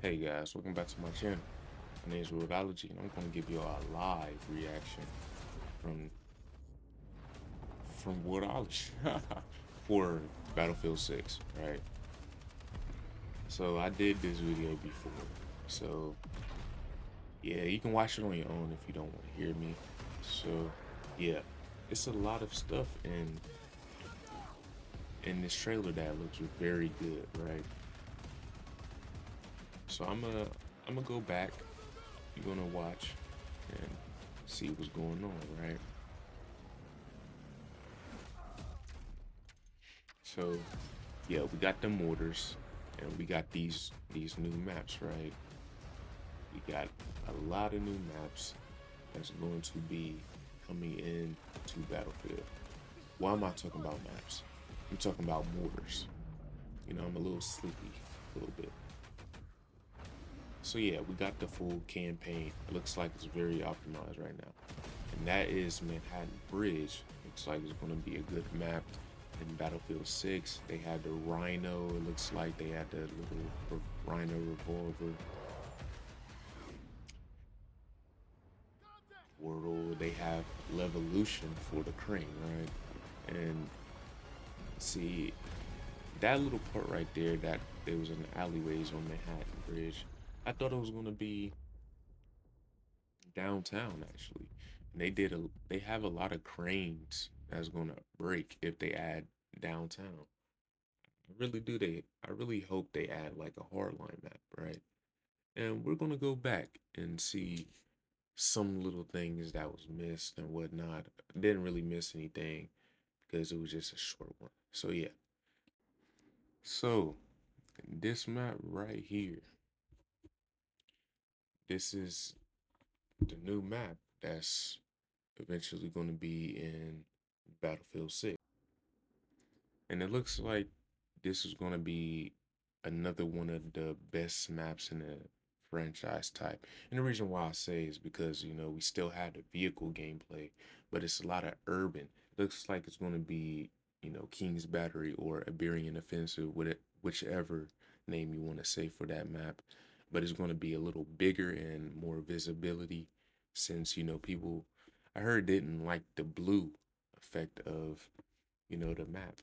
Hey guys, welcome back to my channel. My name is Woodology, and I'm going to give you a live reaction from Woodology for Battlefield 6, right? So I did this video before, so yeah, you can watch it on your own if you don't want to hear me. So yeah, it's a lot of stuff in this trailer that looks very good, right? So I'm gonna go back. You're gonna watch and see what's going on, right? So yeah, we got the mortars and we got these new maps, right? We got a lot of new maps that's going to be coming in to Battlefield. Why am I talking about maps? I'm talking about mortars. You know, I'm a little sleepy a little bit. So yeah, we got the full campaign. It looks like it's very optimized right now. And that is Manhattan Bridge. Looks like it's going to be a good map. In Battlefield 6, they had the Rhino. It looks like they had the little Rhino revolver. Portal, they have Levolution for the crane, right? And see, that little part right there, that there was an alleyways on Manhattan Bridge, I thought it was going to be downtown actually. And they have a lot of cranes that's going to break if they add downtown. I really hope they add like a hardline map, right? And we're gonna go back and see some little things that was missed and whatnot. Didn't really miss anything because it was just a short one. So yeah. So this map right here, this is the new map that's eventually gonna be in Battlefield 6. And it looks like this is going to be another one of the best maps in the franchise type. And the reason why I say is because, you know, we still have the vehicle gameplay, but it's a lot of urban. It looks like it's going to be, you know, King's Battery or Iberian Offensive, with it, whichever name you want to say for that map. But it's going to be a little bigger and more visibility since, you know, people, I heard, didn't like the blue effect of, you know, the map.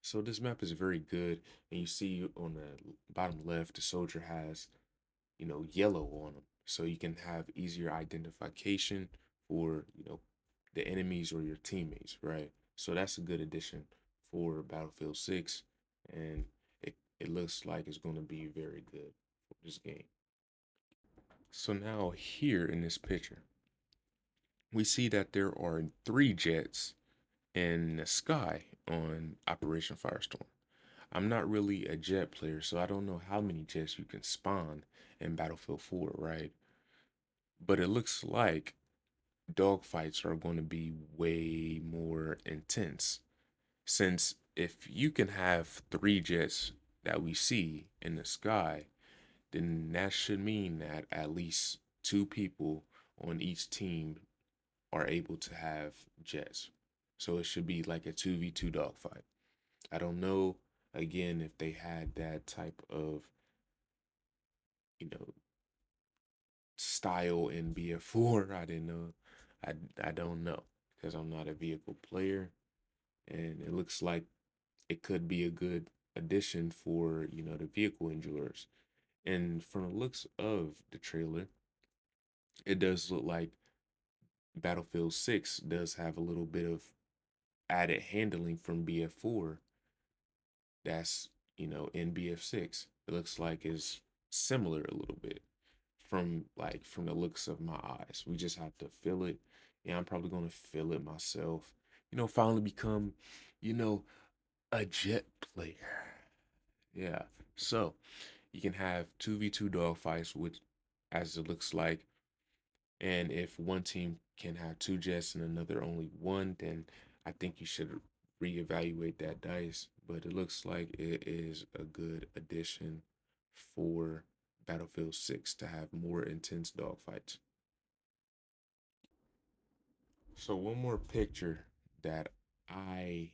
So this map is very good, and you see on the bottom left, the soldier has, you know, yellow on them, so you can have easier identification for, you know, the enemies or your teammates, right? So that's a good addition for Battlefield 6, and it looks like it's going to be very good for this game. So now here in this picture, we see that there are 3 jets in the sky on Operation Firestorm. I'm not really a jet player, so I don't know how many jets you can spawn in Battlefield 4, right? But it looks like dogfights are going to be way more intense. Since if you can have 3 jets that we see in the sky, then that should mean that at least 2 people on each team are able to have jets. So it should be like a 2v2 dogfight. I don't know, again, if they had that type of, you know, style in BF4. I didn't know. I don't know because I'm not a vehicle player, and it looks like it could be a good addition for, you know, the vehicle enjoyers. And from the looks of the trailer, it does look like Battlefield 6 does have a little bit of added handling from BF4 that's, you know, in BF6. It looks like it's similar a little bit from the looks of my eyes. We just have to feel it. Yeah, I'm probably gonna feel it myself. You know, finally become, you know, a jet player. Yeah. So you can have 2v2 dogfights, which as it looks like, and if one team can have 2 jets and another only one, then I think you should reevaluate that dice. But it looks like it is a good addition for Battlefield 6 to have more intense dogfights. So one more picture that I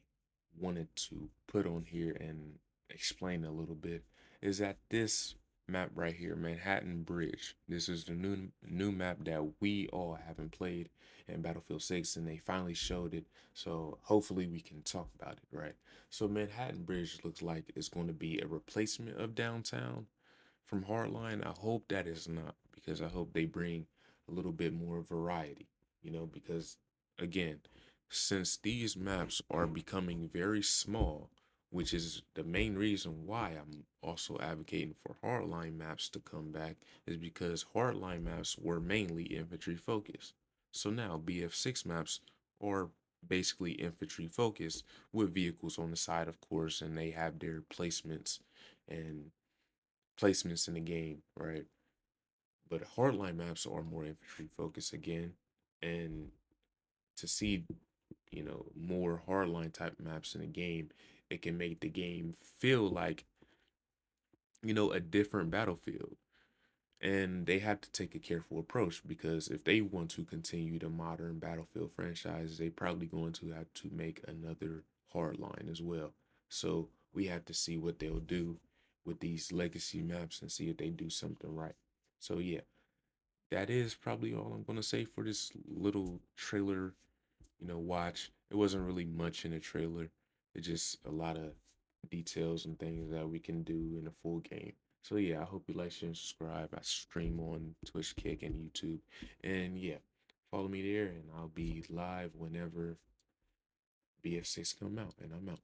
wanted to put on here and explain a little bit is that this map right here, Manhattan Bridge. This is the new map that we all haven't played in Battlefield 6, and they finally showed it. So hopefully we can talk about it, right? So Manhattan Bridge looks like it's going to be a replacement of downtown from Hardline. I hope that is not, because I hope they bring a little bit more variety, because again, since these maps are becoming very small, which is the main reason why I'm also advocating for hardline maps to come back, is because hardline maps were mainly infantry focused. So now BF6 maps are basically infantry focused with vehicles on the side, of course, and they have their and placements in the game, right? But hardline maps are more infantry focused again, and to see more hardline type maps in the game, it can make the game feel like a different battlefield. And they have to take a careful approach, because if they want to continue the modern Battlefield franchise, they probably going to have to make another hardline as well. So we have to see what they'll do with these legacy maps and see if they do something right. So yeah, that is probably all I'm gonna say for this little trailer, watch. It wasn't really much in the trailer. It's just a lot of details and things that we can do in a full game. So yeah, I hope you like, share, and subscribe. I stream on Twitch, Kick, and YouTube. And yeah, follow me there, and I'll be live whenever BF6 come out. And I'm out.